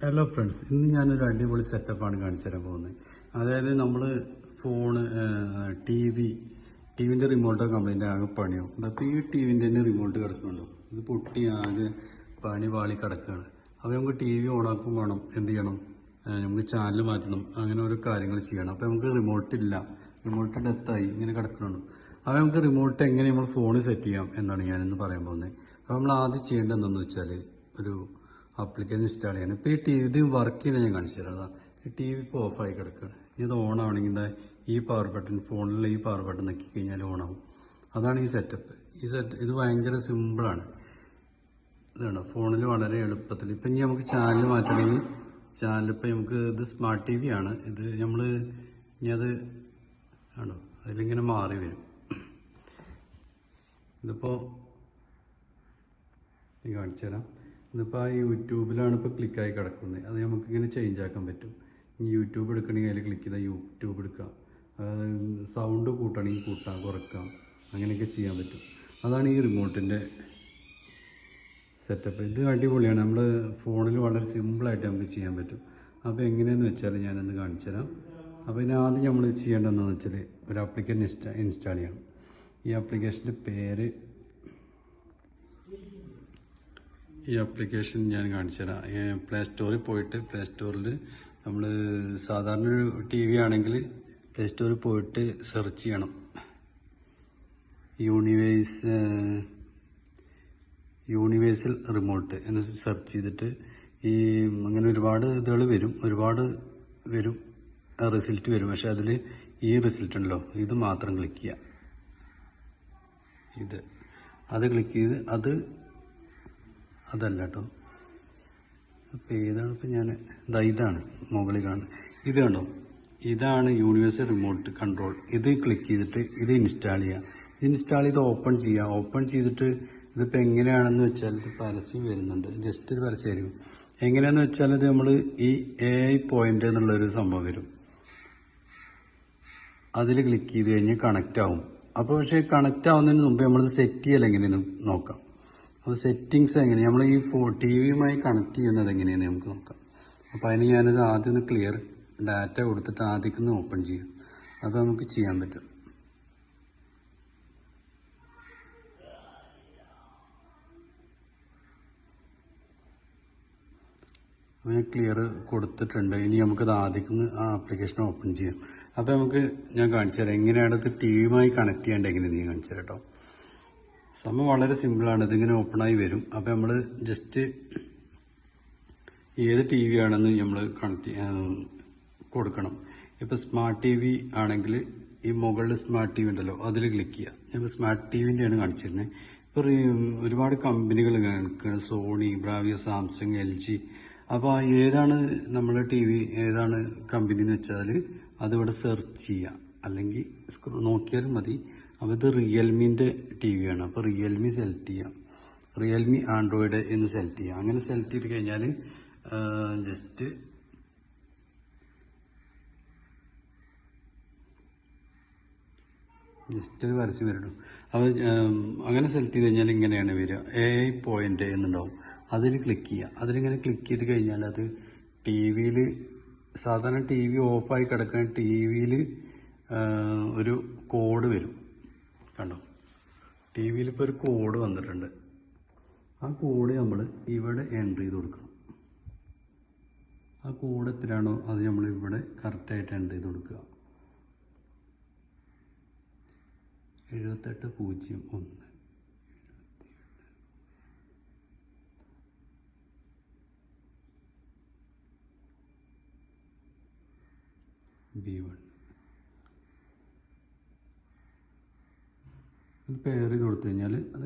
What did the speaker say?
Hello friends, ഇന്ന് ഞാനൊരു അടിപൊളി സെറ്റപ്പാണ് കാണിച്ചു തരാൻ പോകുന്നത്. അതായത് നമ്മൾ ഫോണ്, ടി വിൻ്റെ റിമോട്ട് കംപ്ലൈൻ്റ് ആകെ പണിയാവും. അപ്പോൾ ഈ ടി വിൻ്റെ തന്നെ റിമോട്ട് കിടക്കുന്നുണ്ടോ, ഇത് പൊട്ടി ആകെ പണി പാളി കിടക്കുകയാണ്. അപ്പോൾ നമുക്ക് ടി വി ഓണാക്കും വേണം, എന്ത് ചെയ്യണം, നമുക്ക് ചാനൽ മാറ്റണം, അങ്ങനെ ഓരോ കാര്യങ്ങൾ ചെയ്യണം. അപ്പോൾ നമുക്ക് റിമോട്ട് ഡെത്തായി ഇങ്ങനെ കിടക്കുന്നുണ്ട്. അപ്പോൾ നമുക്ക് റിമോട്ട് എങ്ങനെ നമ്മൾ ഫോണിൽ സെറ്റ് ചെയ്യാം എന്നാണ് ഞാനിന്ന് പറയാൻ പോകുന്നത്. അപ്പോൾ നമ്മൾ ആദ്യം ചെയ്യേണ്ടത് എന്താണെന്ന് വെച്ചാൽ ഒരു ആപ്ലിക്കേഷൻ ഇൻസ്റ്റാൾ ചെയ്യണം. ഇപ്പോൾ ഈ ടി വി ഇത് വർക്ക് ചെയ്യണ ഞാൻ കാണിച്ചു തരാം. ഈ ടി വി ഇപ്പോൾ ഓഫായി കിടക്കുകയാണ്. ഇത് ഓൺ ആവണമെങ്കിൽ എന്താ, ഈ പവർ ബട്ടൺ, ഫോണിൽ ഈ പവർ ബട്ടൺ നക്കി കഴിഞ്ഞാൽ ഓണാവും. അതാണ് ഈ സെറ്റപ്പ്. ഇത് ഭയങ്കര സിമ്പിളാണ്. ഇതാണ് ഫോണിൽ വളരെ എളുപ്പത്തിൽ. ഇപ്പം ഇനി നമുക്ക് ചാനൽ മാറ്റണമെങ്കിൽ ഇപ്പം നമുക്ക് ഇത് സ്മാർട്ട് ടി വി ആണ്. ഇത് നമ്മൾ ഇനി അത് ആണോ അതിലിങ്ങനെ മാറി വരും. ഇതിപ്പോൾ കാണിച്ചു തരാം. ഇതിപ്പോൾ ആ യൂട്യൂബിലാണ് ഇപ്പോൾ ക്ലിക്കായി കിടക്കുന്നത്. അത് നമുക്കിങ്ങനെ ചേഞ്ച് ആക്കാൻ പറ്റും. ഇനി യൂട്യൂബ് എടുക്കണമെങ്കിൽ അതിൽ ക്ലിക്ക് ചെയ്താൽ യൂട്യൂബ് എടുക്കാം. സൗണ്ട് കൂട്ടണമെങ്കിൽ കൂട്ടാം, കുറക്കാം, അങ്ങനെയൊക്കെ ചെയ്യാൻ പറ്റും. അതാണ് ഈ റിമോട്ടിൻ്റെ സെറ്റപ്പ്. ഇത് അടിപൊളിയാണ്. നമ്മൾ ഫോണിൽ വളരെ സിമ്പിളായിട്ട് നമുക്ക് ചെയ്യാൻ പറ്റും. അപ്പോൾ എങ്ങനെയാണെന്ന് വെച്ചാൽ ഞാനൊന്ന് കാണിച്ചു തരാം. അപ്പോൾ ഇതിന് ആദ്യം നമ്മൾ ചെയ്യേണ്ടതെന്ന് വെച്ചാൽ ഒരു ആപ്ലിക്കേഷൻ ഇൻസ്റ്റാൾ ചെയ്യണം. ഈ ആപ്ലിക്കേഷൻ്റെ പേര്, ഈ ആപ്ലിക്കേഷൻ ഞാൻ കാണിച്ചു തരാം. പ്ലേ സ്റ്റോറിൽ പോയിട്ട് പ്ലേ സ്റ്റോറിൽ നമ്മൾ സാധാരണ ഒരു ടി വി ആണെങ്കിൽ പ്ലേ സ്റ്റോറിൽ പോയിട്ട് സെർച്ച് ചെയ്യണം. യൂണിവേഴ്സൽ റിമോട്ട് എന്ന് സെർച്ച് ചെയ്തിട്ട് അങ്ങനെ ഒരുപാട് ഇതുകൾ വരും, റിസൾട്ട് വരും. പക്ഷെ അതിൽ ഈ റിസൾട്ട് ഉണ്ടല്ലോ, ഇത് മാത്രം ക്ലിക്ക് ചെയ്യുക. അത് ക്ലിക്ക് ചെയ്ത് അതല്ല കേട്ടോ. അപ്പോൾ ഏതാണ് ഇപ്പം ഞാൻ ഇതാണ് മുകളിൽ കാണുന്നത്. ഇത് കണ്ടോ, ഇതാണ് യൂണിവേഴ്സൽ റിമോട്ട് കൺട്രോൾ. ഇത് ക്ലിക്ക് ചെയ്തിട്ട് ഇത് ഇൻസ്റ്റാൾ ചെയ്യുക. ഇൻസ്റ്റാൾ ചെയ്ത് ഓപ്പൺ ചെയ്യുക. ഓപ്പൺ ചെയ്തിട്ട് ഇതിപ്പോൾ എങ്ങനെയാണെന്ന് വെച്ചാൽ ഇത് പരസ്യം വരുന്നുണ്ട്, ജസ്റ്റ് ഒരു പരസ്യം ആയിരിക്കും. എങ്ങനെയാണെന്ന് വെച്ചാൽ ഇത് നമ്മൾ ഈ AI പോയിൻ്റ് എന്നുള്ളൊരു സംഭവം വരും. അതിൽ ക്ലിക്ക് ചെയ്ത് കഴിഞ്ഞാൽ കണക്റ്റ് ആവും. അപ്പോൾ പക്ഷേ കണക്റ്റ് ആവുന്നതിന് മുമ്പ് നമ്മളിത് സെറ്റ് ചെയ്യൽ എങ്ങനെയെന്ന് നോക്കാം. അപ്പോൾ സെറ്റിങ്സ് എങ്ങനെയാണ്, നമ്മൾ ഈ ടി വിയുമായി കണക്ട് ചെയ്യുന്നത് എങ്ങനെയാണെന്ന് നമുക്ക് നോക്കാം. അപ്പോൾ അതിന് ഞാനിത് ആദ്യം ഒന്ന് ക്ലിയർ ഡാറ്റ കൊടുത്തിട്ട് ആദ്യം ഓപ്പൺ ചെയ്യാം. അപ്പോൾ നമുക്ക് ചെയ്യാൻ പറ്റും. അപ്പോൾ ഞാൻ ക്ലിയർ കൊടുത്തിട്ടുണ്ട്. ഇനി നമുക്കത് ആദ്യം ആ ആപ്ലിക്കേഷൻ ഓപ്പൺ ചെയ്യാം. അപ്പോൾ ഞാൻ കാണിച്ചു തരാം എങ്ങനെയാണ് ഇത് ടി വിയുമായി കണക്ട് ചെയ്യേണ്ടത് എങ്ങനെയാണ് ഞാൻ കാണിച്ചു തരാം കേട്ടോ. സംഭവം വളരെ സിമ്പിളാണ്. ഇതിങ്ങനെ ഓപ്പണായി വരും. അപ്പോൾ നമ്മൾ ജസ്റ്റ് ഏത് ടി വി ആണെന്ന് നമ്മൾ കൊടുക്കണം. ഇപ്പോൾ സ്മാർട്ട് ടി വി ആണെങ്കിൽ ഈ മുകളിൽ സ്മാർട്ട് ടി വി ഉണ്ടല്ലോ, അതിൽ ക്ലിക്ക് ചെയ്യുക. ഇപ്പോൾ സ്മാർട്ട് ടി വിൻ്റെയാണ് കാണിച്ചിരുന്നത്. ഇപ്പോൾ ഒരുപാട് കമ്പനികൾ കാണിക്കുക, സോണി, ബ്രാവിയ, സാംസങ്, LG. അപ്പോൾ ഏതാണ് നമ്മുടെ ടി വി, ഏതാണ് കമ്പനി എന്ന് വെച്ചാൽ അതിവിടെ സെർച്ച് ചെയ്യുക, അല്ലെങ്കിൽ നോക്കിയാലും മതി. അപ്പോൾ ഇത് റിയൽമിൻ്റെ ടി വിയാണ്. അപ്പോൾ റിയൽമി സെലക്ട് ചെയ്യാം. റിയൽമി ആൻഡ്രോയിഡ് എന്ന് സെലക്ട് ചെയ്യാം. അങ്ങനെ സെലക്ട് ചെയ്ത് കഴിഞ്ഞാൽ ജസ്റ്റ് ഒരു പരസ്യം വരണം. അപ്പോൾ അങ്ങനെ സെലക്ട് ചെയ്ത് കഴിഞ്ഞാൽ ഇങ്ങനെയാണ് വരിക. AI പോയിൻ്റ് എന്നുണ്ടാവും. അതിൽ ക്ലിക്ക് ചെയ്യുക. അതിലിങ്ങനെ ക്ലിക്ക് ചെയ്ത് കഴിഞ്ഞാൽ അത് ടി വിയിൽ, സാധാരണ ടി വി ഓഫായി കിടക്കുന്ന ടി വിയിൽ ഒരു കോഡ് വരും. കണ്ടോ, ടി വിയിൽ ഇപ്പോൾ ഒരു കോഡ് വന്നിട്ടുണ്ട്. ആ കോഡ് നമ്മൾ ഇവിടെ എൻ്റർ ചെയ്ത് കൊടുക്കണം. ആ കോഡ് എത്രയാണോ അത് നമ്മൾ ഇവിടെ കറക്റ്റായിട്ട് എൻ്റർ ചെയ്ത് കൊടുക്കുക. 7801 B1 ഇത് പെയർ ചെയ്ത് കൊടുത്തു കഴിഞ്ഞാൽ അത്